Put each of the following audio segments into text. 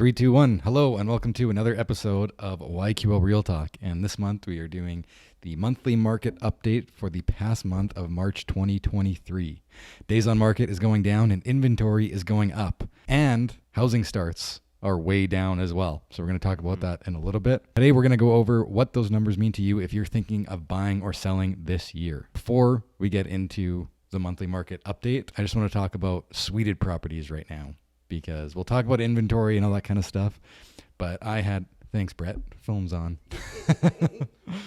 3, 2, 1. Hello and welcome to another episode of YQL Real Talk. And this month we are doing the monthly market update for the past month of March 2023. Days on market is going down and inventory is going up. And housing starts are way down as well. So we're going to talk about that in a little bit. Today we're going to go over what those numbers mean to you if you're thinking of buying or selling this year. Before we get into the monthly market update, I just want to talk about suited properties right now, because we'll talk about inventory and all that kind of stuff. But thanks Brett, film's on.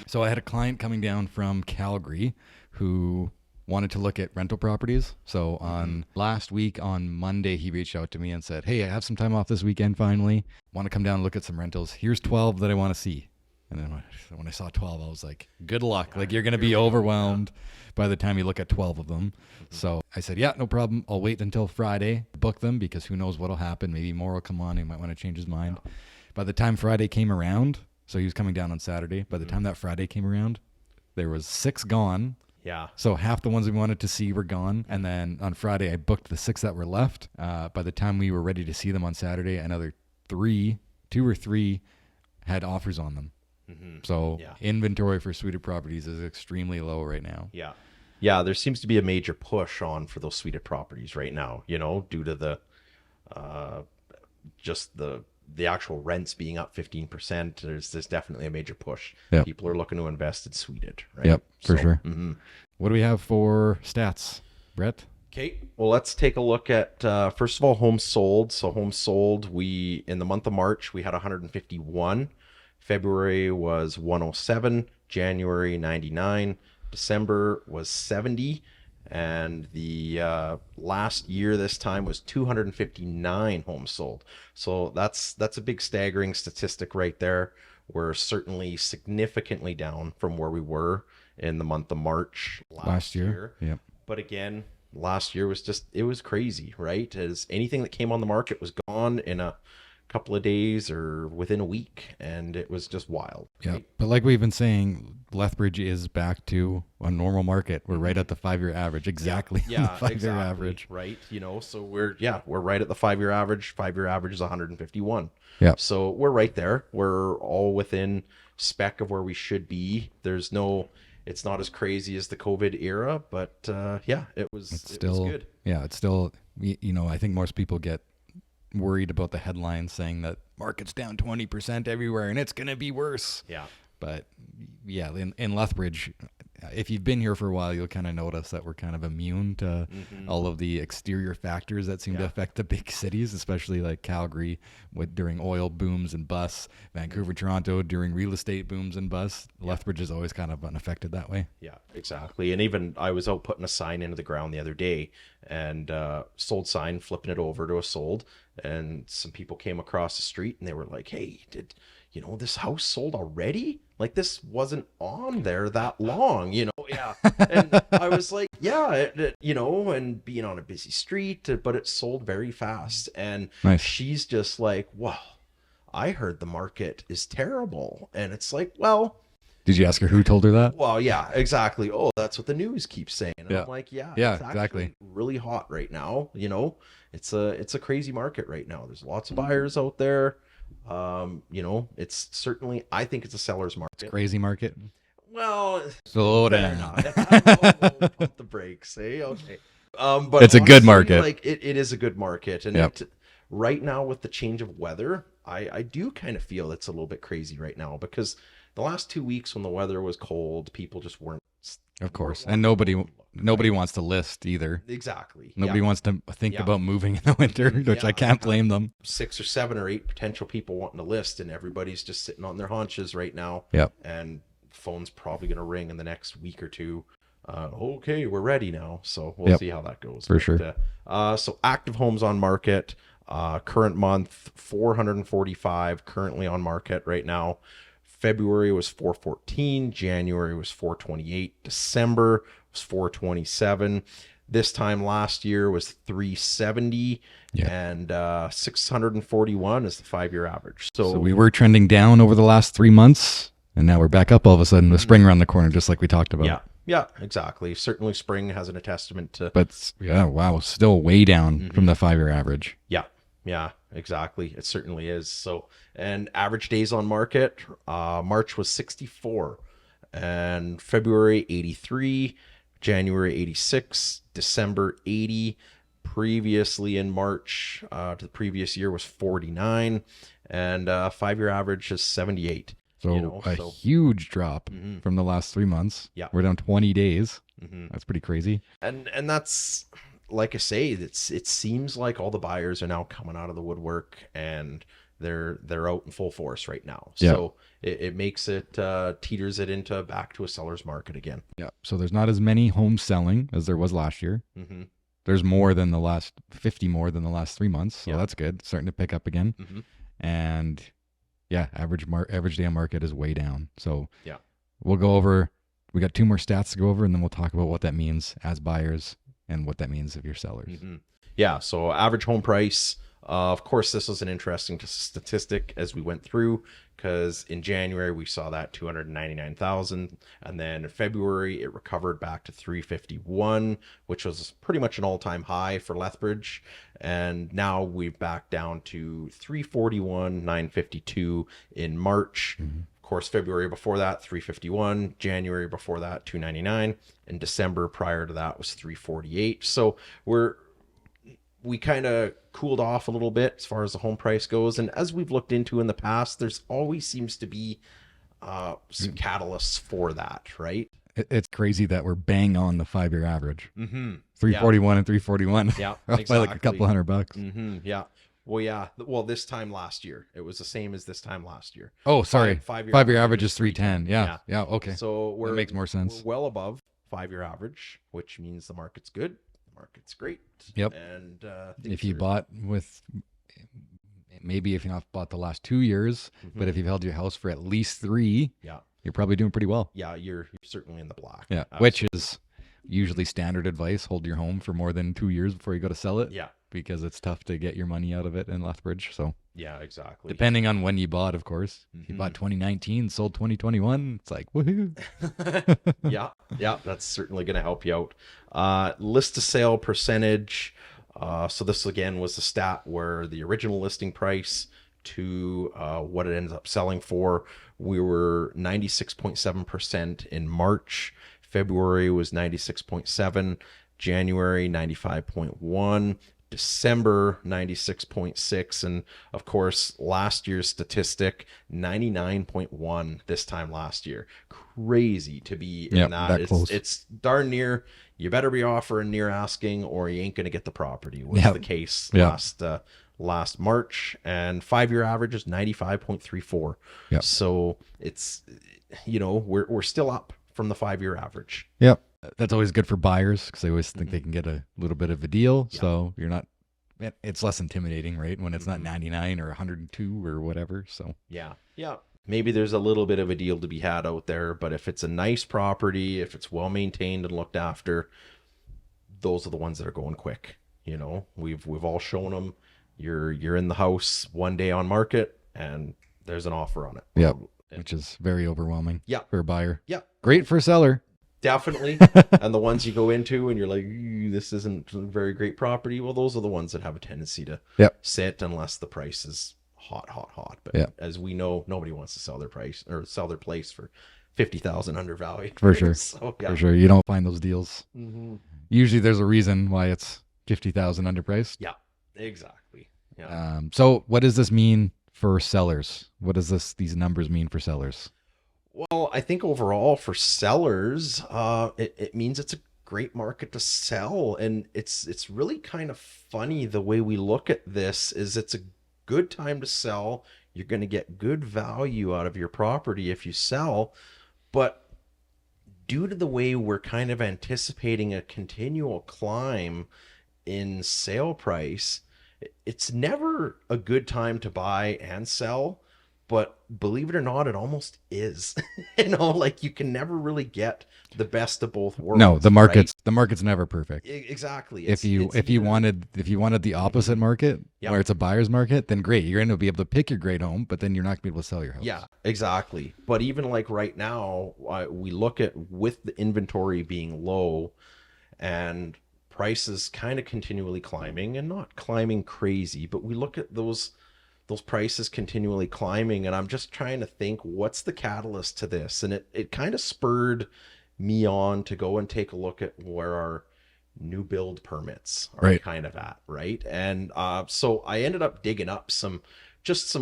So I had a client coming down from Calgary who wanted to look at rental properties. So on last week on Monday, he reached out to me and said, hey, I have some time off this weekend finally. Want to come down and look at some rentals. Here's 12 that I want to see. And then when I saw 12, I was like, good luck. Like, you're going to be overwhelmed by the time you look at 12 of them. So I said, yeah, no problem. I'll wait until Friday, book them, because who knows what'll happen. Maybe more will come on. He might want to change his mind. By the time Friday came around, so he was coming down on Saturday. By the time that Friday came around, there was 6 gone. Yeah. So half the ones we wanted to see were gone. And then on Friday, I booked the 6 that were left. By the time we were ready to see them on Saturday, another 2 or 3 had offers on them. So inventory for suited properties is extremely low right now. Yeah, there seems to be a major push on for those suited properties right now, due to the just the actual rents being up 15%. There's definitely a major push. Yep. People are looking to invest in suited, right? Yep, for sure. What do we have for stats, Brett? Okay, well, let's take a look at, first of all, homes sold. So homes sold, in the month of March, we had 151. February was 107, January 99, December was 70, and the last year this time was 259 homes sold. So that's a big staggering statistic right there. We're certainly significantly down from where we were in the month of March last year. Yep. But again, last year it was crazy, right? As anything that came on the market was gone in a couple of days or within a week, and it was just wild. Yeah, right? but like we've been saying, Lethbridge is back to a normal market. We're right at the 5-year average, exactly. Yeah, the 5-year exactly, average, right? So we're right at the 5-year average. 5-year average is 151. Yeah, so we're right there. We're all within spec of where we should be. It's not as crazy as the COVID era, but it was good. Yeah, it's still, I think most people get worried about the headlines saying that market's down 20% everywhere and it's going to be worse. Yeah. But yeah, in Lethbridge, if you've been here for a while, you'll kind of notice that we're kind of immune to all of the exterior factors that seem to affect the big cities, especially like Calgary during oil booms and busts, Vancouver, Toronto during real estate booms and busts. Lethbridge is always kind of unaffected that way. Yeah, exactly. And even I was out putting a sign into the ground the other day, and sold sign, flipping it over to a sold, and some people came across the street and they were like, hey, did this house sold already? Like, this wasn't on there that long, Yeah. And I was like, yeah, and being on a busy street, but it sold very fast. And nice. She's just like, wow, I heard the market is terrible. And it's like, well, did you ask her who told her that? well, yeah, exactly. Oh, that's what the news keeps saying. And I'm like, yeah, it's exactly. really hot right now. It's a crazy market right now. There's lots of buyers out there. It's certainly, I think it's a seller's market. It's a crazy market. Well, slow down. Pump the brakes, okay. But it's a good market. Like it is a good market, and right now with the change of weather, I do kind of feel it's a little bit crazy right now, because the last 2 weeks when the weather was cold, people just weren't. Of course, and nobody wants to list either. Exactly. Nobody wants to think about moving in the winter, which I can't blame them. 6 or 7 or 8 potential people wanting to list, and everybody's just sitting on their haunches right now. Yep. And phone's probably going to ring in the next week or two. Okay, we're ready now. So we'll see how that goes. For sure. So active homes on market, current month, 445 currently on market right now. February was 414, January was 428, December was 427. This time last year was 370, and 641 is the 5-year average. So we were trending down over the last 3 months, and now we're back up all of a sudden with spring around the corner, just like we talked about. Yeah, exactly. Certainly spring has a testament to... But, still way down from the 5-year average. Yeah, exactly. It certainly is. So, and average days on market, March was 64, and February 83, January 86, December 80. Previously in March, to the previous year was 49, and 5-year average is 78. So huge drop from the last 3 months. Yeah. We're down 20 days. That's pretty crazy. And that's, like I say, it seems like all the buyers are now coming out of the woodwork, and they're out in full force right now. So it makes it teeters it into back to a seller's market again. Yeah. So there's not as many homes selling as there was last year. There's more than the last 50 more than the last 3 months. So that's good. It's starting to pick up again. And yeah, average day on market is way down. So we'll go over, we got 2 more stats to go over, and then we'll talk about what that means as buyers and what that means if you're sellers. Yeah. So average home price, of course, this was an interesting statistic as we went through, because in January we saw that 299,000, and then in February it recovered back to 351, which was pretty much an all-time high for Lethbridge, and now we've back down to 341,952 in March. Of course, February before that 351, January before that 299, and December prior to that was 348. So we kind of cooled off a little bit as far as the home price goes. And as we've looked into in the past, there's always seems to be some catalysts for that, right? It's crazy that we're bang on the 5-year average. 341 and 341. Yeah, exactly. By like a couple $100. Yeah. Well, yeah. Well, this time last year, it was the same as this time last year. Oh, sorry. 5-year average is 310. Yeah. Okay. So that makes more sense. We're well above 5-year average, which means the market's good. Market's great. Yep. And if you bought with, maybe if you not bought the last 2 years, but if you've held your house for at least 3, you're probably doing pretty well. Yeah, you're certainly in the black. Yeah, absolutely. Which is usually standard advice. Hold your home for more than 2 years before you go to sell it. Yeah, because it's tough to get your money out of it in Lethbridge. So yeah, exactly. Depending on when you bought, of course. If you bought 2019, sold 2021, it's like woohoo. Yeah, that's certainly going to help you out. List to sale percentage. So this again was the stat where the original listing price to what it ends up selling for. We were 96.7% in March. February was 96.7. January 95.1. December 96.6, and of course last year's statistic 99.1 this time last year. Crazy to be in that close. It's darn near. You better be offering near asking or you ain't going to get the property, was the case last March. And 5-year average is 95.34. So it's, we're still up from the 5-year average. That's always good for buyers because they always think they can get a little bit of a deal. So you're not, it's less intimidating, right? When it's not 99 or 102 or whatever. So yeah. Maybe there's a little bit of a deal to be had out there, but if it's a nice property, if it's well maintained and looked after, those are the ones that are going quick. We've all shown them. You're in the house one day on market and there's an offer on it. Which is very overwhelming. For a buyer. Great for a seller. Definitely. And the ones you go into and you're like, this isn't a very great property. Well, those are the ones that have a tendency to sit unless the price is hot. But as we know, nobody wants to sell their price or sell their place for 50,000 undervalued. For sure. So, For sure. You don't find those deals. Usually there's a reason why it's 50,000 underpriced. Yeah, exactly. So what does this mean for sellers? What does these numbers mean for sellers? Well, I think overall for sellers, it means it's a great market to sell. And it's really kind of funny the way we look at this is it's a good time to sell. You're going to get good value out of your property if you sell. But due to the way we're kind of anticipating a continual climb in sale price, it's never a good time to buy and sell. But believe it or not, it almost is. You can never really get the best of both worlds. No, the market's never perfect. Exactly. If you wanted the opposite market, where it's a buyer's market, then great. You're going to be able to pick your great home, but then you're not going to be able to sell your house. Yeah, exactly. But even like right now, we look at with the inventory being low and prices kind of continually climbing, and not climbing crazy, but we look at those prices continually climbing, and I'm just trying to think, what's the catalyst to this? And it kind of spurred me on to go and take a look at where our new build permits are kind of at, right? And so I ended up digging up some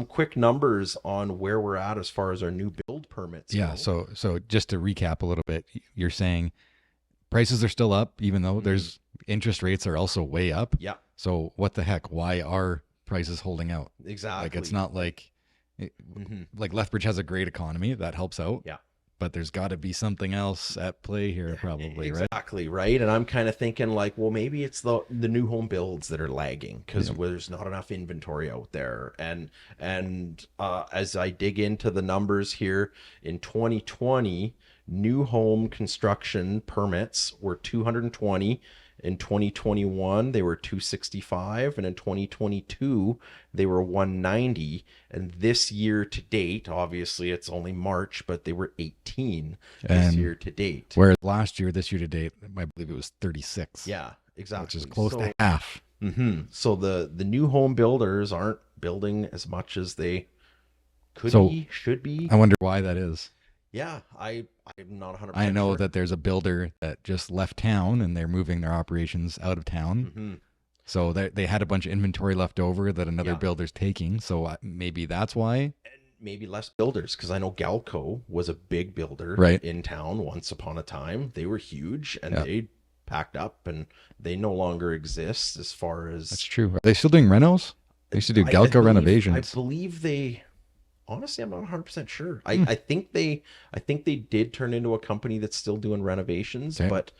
quick numbers on where we're at as far as our new build permits go. So just to recap a little bit, you're saying prices are still up, even though there's interest rates are also way up. Yeah. So what the heck? Why are prices holding out? Exactly. Like, it's not like like Lethbridge has a great economy that helps out. Yeah. But there's got to be something else at play here, probably, right? Exactly, right? And I'm kind of thinking, like, well, maybe it's the new home builds that are lagging because there's not enough inventory out there. And as I dig into the numbers here, in 2020, new home construction permits were 220. In 2021, they were 265, and in 2022, they were 190. And this year to date, obviously it's only March, but they were 18 this year to date. Whereas last year, this year to date, I believe it was 36. Yeah, exactly. Which is close to half. So the new home builders aren't building as much as they should be. I wonder why that is. Yeah, I'm not 100% I know sure. that there's a builder that just left town and they're moving their operations out of town. So they had a bunch of inventory left over that another builder's taking. So maybe that's why. And maybe less builders, because I know Galco was a big builder in town once upon a time. They were huge, and they packed up, and they no longer exist as far as... That's true. Are they still doing renos? They used to do Galco renovations. I believe they... Honestly, I'm not 100% sure. I think they did turn into a company that's still doing renovations, but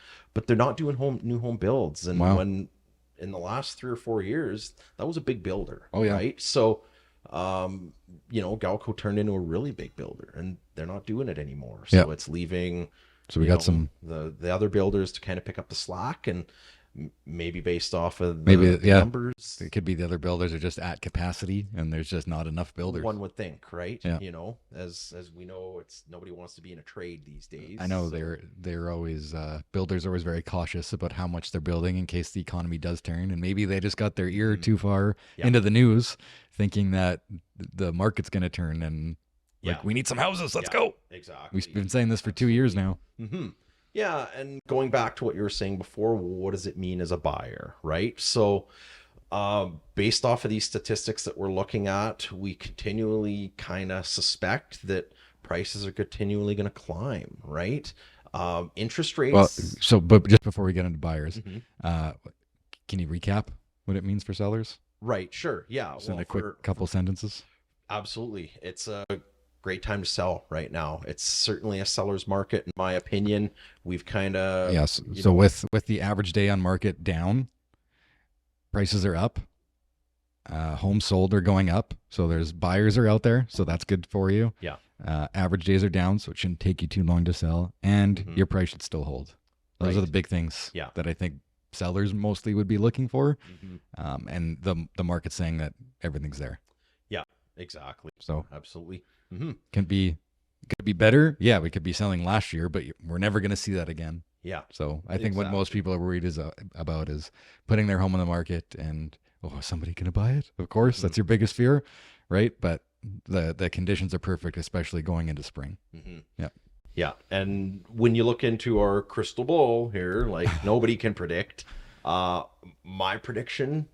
they're not doing new home builds. And when in the last 3 or 4 years, that was a big builder. Oh yeah. Right. So, Galco turned into a really big builder, and they're not doing it anymore. So it's leaving. So we got some the other builders to kind of pick up the slack, and maybe based off of the numbers. It could be the other builders are just at capacity and there's just not enough builders. One would think, right? Yeah. As we know, it's nobody wants to be in a trade these days. I know they're always builders are always very cautious about how much they're building in case the economy does turn, and maybe they just got their ear too far into the news, thinking that the market's going to turn and we need some houses. Let's go. Exactly. We've been saying this for 2 years now. Yeah, and going back to what you were saying before, what does it mean as a buyer, right? So based off of these statistics that we're looking at, we continually kind of suspect that prices are continually going to climb, right? Interest rates... Well, but just before we get into buyers, can you recap what it means for sellers? Right, sure, yeah. Just in a quick couple sentences. Absolutely. It's a great time to sell right now. It's certainly a seller's market, in my opinion. We've kind of... Yes. So with the average day on market down, prices are up. Homes sold are going up. So there's buyers are out there. So that's good for you. Yeah. Average days are down. So it shouldn't take you too long to sell. And your price should still hold. Those are the big things that I think sellers mostly would be looking for. And the market's saying that everything's there. Yeah, exactly. So absolutely. Could be better. Yeah, we could be selling last year, but we're never going to see that again. Yeah. So I think what most people are worried about is putting their home on the market and, is somebody going to buy it? Of course, that's your biggest fear, right? But the conditions are perfect, especially going into spring. Yeah. Yeah. And when you look into our crystal ball here, like nobody can predict. My prediction,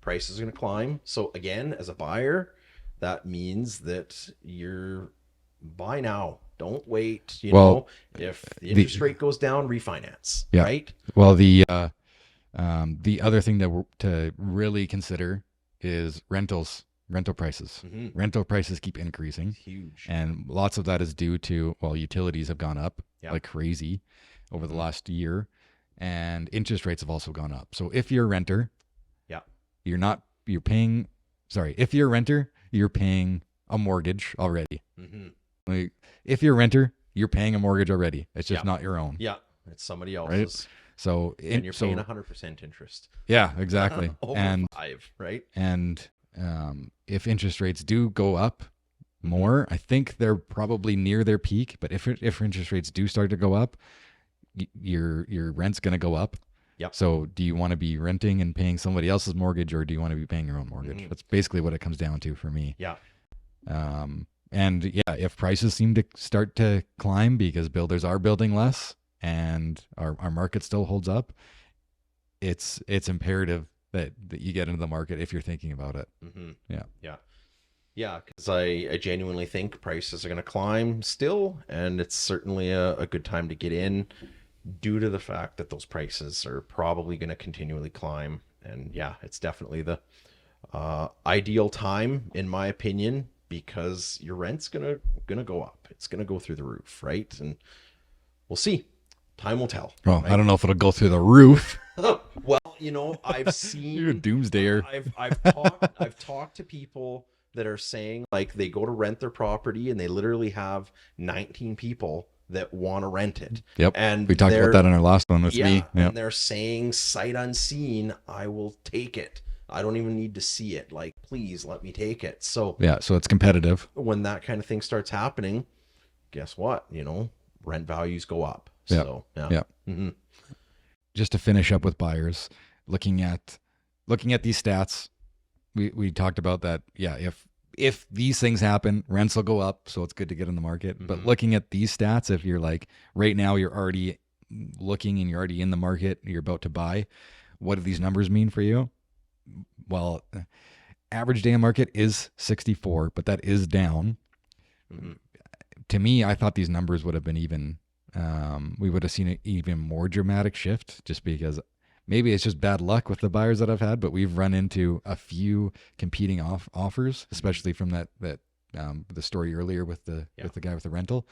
prices are going to climb. So again, as a buyer, that means that you're buy now. Don't wait. You know, if the interest rate goes down, refinance. Yeah. Right. Well, the other thing to really consider is rental prices. Rental prices keep increasing. It's huge. And lots of that is due to, utilities have gone up like crazy over the last year, and interest rates have also gone up. So if you're a renter, if you're a renter, you're paying a mortgage already. Like, if you're a renter, you're paying a mortgage already. It's just not your own. Yeah, it's somebody else's. Right? So and you're paying 100% interest. Yeah, exactly. Over 5, right? And if interest rates do go up more, I think they're probably near their peak. But if interest rates do start to go up, your rent's going to go up. Yep. So do you want to be renting and paying somebody else's mortgage, or do you want to be paying your own mortgage? That's basically what it comes down to for me. Yeah. And yeah, if prices seem to start to climb because builders are building less and our market still holds up, it's imperative that you get into the market if you're thinking about it. Yeah. Yeah. Yeah, because I genuinely think prices are going to climb still, and it's certainly a good time to get in due to the fact that those prices are probably going to continually climb. And yeah, it's definitely the ideal time, in my opinion, because your rent's gonna go up. It's gonna go through the roof, right? And we'll see. Time will tell. Well, right? I don't know if it'll go through the roof. Well, I've seen You're a doomsdayer. I've talked to people that are saying like they go to rent their property and they literally have 19 people that want to rent it. Yep. And we talked about that in our last one with me. Yeah. And they're saying sight unseen, I will take it. I don't even need to see it. Like, please let me take it. So yeah, so it's competitive. When that kind of thing starts happening, guess what? Rent values go up. Yeah. So yeah. Yeah. Mm-hmm. Just to finish up with buyers, looking at these stats, we talked about that. Yeah, if these things happen, rents will go up, so it's good to get in the market. Mm-hmm. But looking at these stats, if you're like right now you're already looking and you're already in the market, you're about to buy, what do these numbers mean for you? Well, average day in market is 64, but that is down. Mm-hmm. To me, I thought these numbers would have been even, we would have seen an even more dramatic shift, just because maybe it's just bad luck with the buyers that I've had, but we've run into a few competing offers, especially from that the story earlier with the guy with the rental.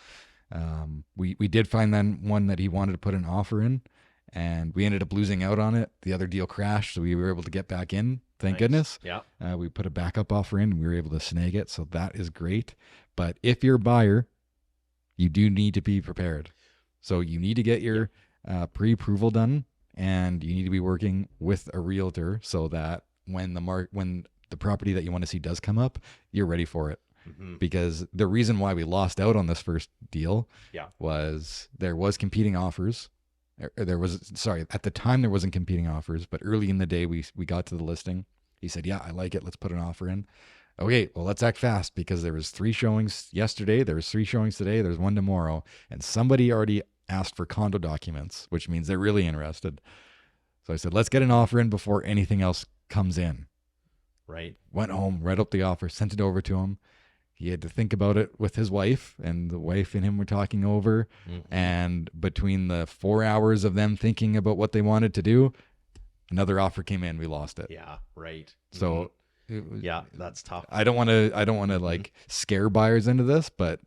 We did find then one that he wanted to put an offer in, and we ended up losing out on it. The other deal crashed, so we were able to get back in. Thank goodness. Yeah. We put a backup offer in, and we were able to snag it, so that is great. But if you're a buyer, you do need to be prepared. So you need to get your pre-approval done, and you need to be working with a realtor so that when the property that you want to see does come up, you're ready for it. Mm-hmm. Because the reason why we lost out on this first deal was there was competing offers. At the time there wasn't competing offers, but early in the day we got to the listing. He said, yeah, I like it. Let's put an offer in. Okay, well, let's act fast because there was 3 showings yesterday. There was 3 showings today. There's 1 tomorrow. And somebody already asked for condo documents, which means they're really interested. So I said, let's get an offer in before anything else comes in. Right. Went home, read up the offer, sent it over to him. He had to think about it with his wife, and the wife and him were talking over. Mm-hmm. And between the 4 hours of them thinking about what they wanted to do, another offer came in. We lost it. Yeah, right. So that's tough. I don't want to like scare buyers into this, but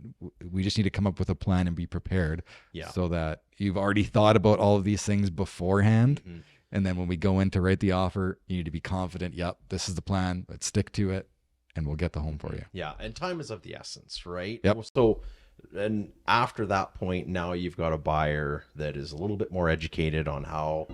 we just need to come up with a plan and be prepared. Yeah. So that you've already thought about all of these things beforehand. Mm-hmm. And then when we go in to write the offer, you need to be confident. Yep, this is the plan. Let's stick to it, and we'll get the home for you. Yeah, and time is of the essence, right? Yep. So, and after that point, now you've got a buyer that is a little bit more educated on how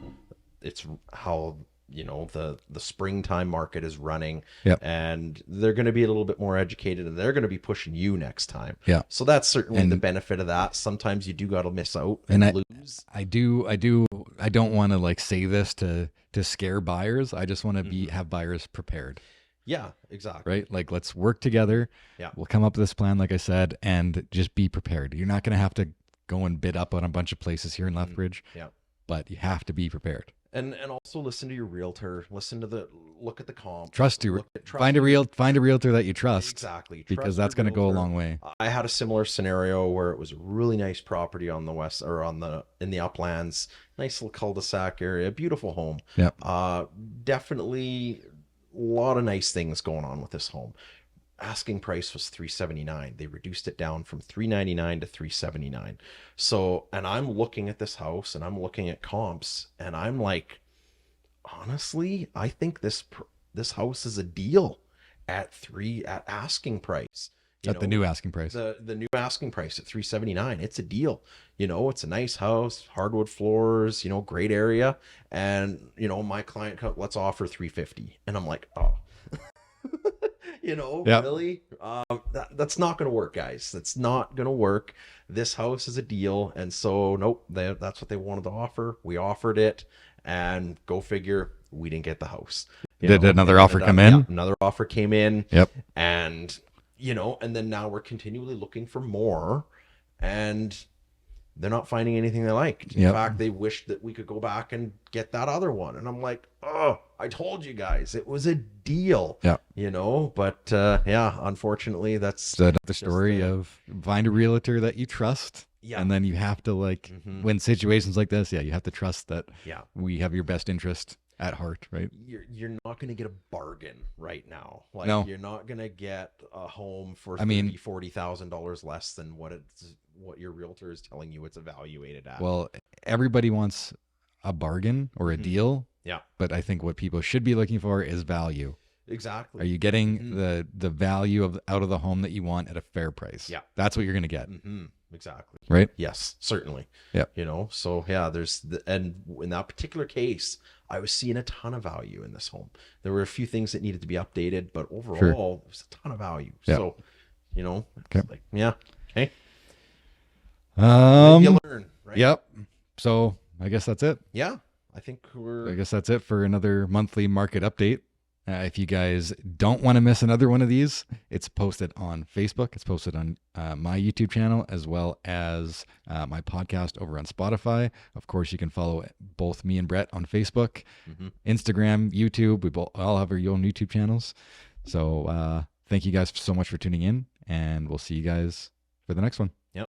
the springtime market is running. Yep. And they're going to be a little bit more educated, and they're going to be pushing you next time. Yeah. So that's certainly the benefit of that. Sometimes you do got to miss out and lose. I don't want to like say this to scare buyers. I just want to have buyers prepared. Yeah, exactly. Right? Like, let's work together. Yeah. We'll come up with this plan, like I said, and just be prepared. You're not going to have to go and bid up on a bunch of places here in Lethbridge. Yeah. But you have to be prepared. And also listen to your realtor. Look at the comp. Find a realtor that you trust. Exactly. Because that's going to go a long way. I had a similar scenario where it was a really nice property on the west, or in the uplands, nice little cul-de-sac area, beautiful home. Yeah. Definitely a lot of nice things going on with this home. Asking price was $379. They reduced it down from $399 to $379. So, and I'm looking at this house and I'm looking at comps, and I'm like, honestly, I think this house is a deal at asking price. The new asking price. The new asking price at $379. It's a deal. It's a nice house, hardwood floors, great area. And, my client, let's offer $350. And I'm like, oh. Yep. Really? That's not going to work, guys. That's not going to work. This house is a deal. And so, nope, that's what they wanted to offer. We offered it. And go figure, we didn't get the house. Did another offer come in? Yeah, another offer came in. Yep. And, and then now we're continually looking for more, and they're not finding anything they liked. In fact, they wish that we could go back and get that other one. And I'm like, oh, I told you guys, it was a deal. Yeah. But unfortunately, that's the story of find a realtor that you trust. Yeah. And then you have to when situations like this, you have to trust that we have your best interest at heart, right? You're not going to get a bargain right now. No. You're not going to get a home for $40,000 less than what your realtor is telling you it's evaluated at. Well, everybody wants a bargain or a deal. Yeah. But I think what people should be looking for is value. Exactly. Are you getting the value out of the home that you want at a fair price? Yeah. That's what you're going to get. Exactly. Right? Yes, certainly. Yeah. So and in that particular case, I was seeing a ton of value in this home. There were a few things that needed to be updated, but overall, there was a ton of value. Yeah. So, Okay. Okay. You learn, right? Yep. So I guess that's it. Yeah. I guess that's it for another monthly market update. If you guys don't want to miss another one of these, it's posted on Facebook. It's posted on my YouTube channel, as well as my podcast over on Spotify. Of course, you can follow both me and Brett on Facebook, Instagram, YouTube. We all have our own YouTube channels. So thank you guys so much for tuning in, and we'll see you guys for the next one.